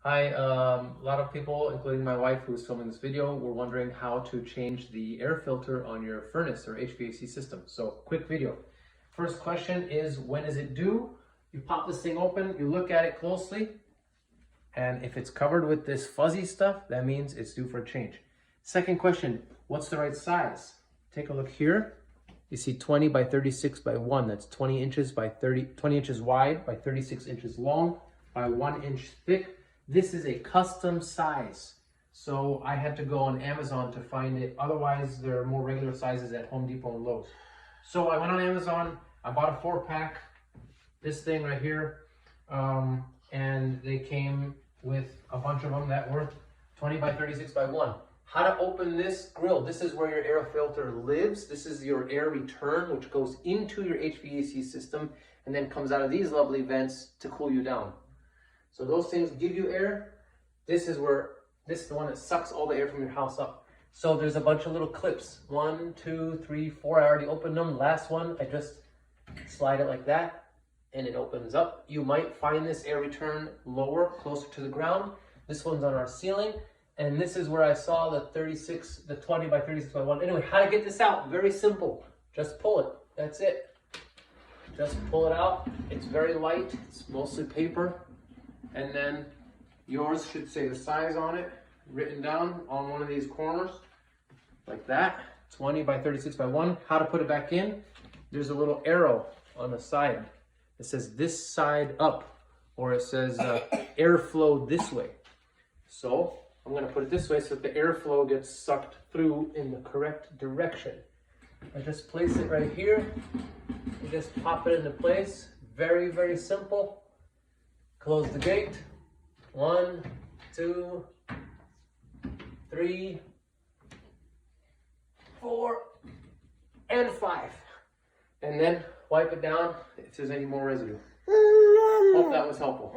Hi, a lot of people, including my wife who is filming this video, were wondering how to change the air filter on your furnace or HVAC system. So, quick video. First question is, when is it due? You pop this thing open, you look at it closely, and if it's covered with this fuzzy stuff, that means it's due for a change. Second question, what's the right size? Take a look here. You see 20 by 36 by 1. That's 20 inches by 20 inches wide by 36 inches long by 1 inch thick. This is a custom size. So I had to go on Amazon to find it. Otherwise, there are more regular sizes at Home Depot and Lowe's. So I went on Amazon, I bought a 4-pack, this thing right here, and they came with a bunch of them that were 20 by 36 by 1. How to open this grill. This is where your air filter lives. This is your air return, which goes into your HVAC system and then comes out of these lovely vents to cool you down. So those things give you air. This is the one that sucks all the air from your house up. So there's a bunch of little clips. 1, 2, 3, 4. I already opened them. Last one, I just slide it like that and it opens up. You might find this air return lower, closer to the ground. This one's on our ceiling. And this is where I saw the 20 by 36 by 1. Anyway, how to get this out? Very simple. Just pull it. That's it. Just pull it out. It's very light. It's mostly paper. And then yours should say the size on it, written down on one of these corners, like that. 20 by 36 by 1. How to put it back in? There's a little arrow on the side. It says this side up, or it says airflow this way. So I'm going to put it this way so that the airflow gets sucked through in the correct direction. I just place it right here. You just pop it into place. Very, very simple. Close the gate. 1, 2, 3, 4, and 5. And then wipe it down if there's any more residue. Hope that was helpful.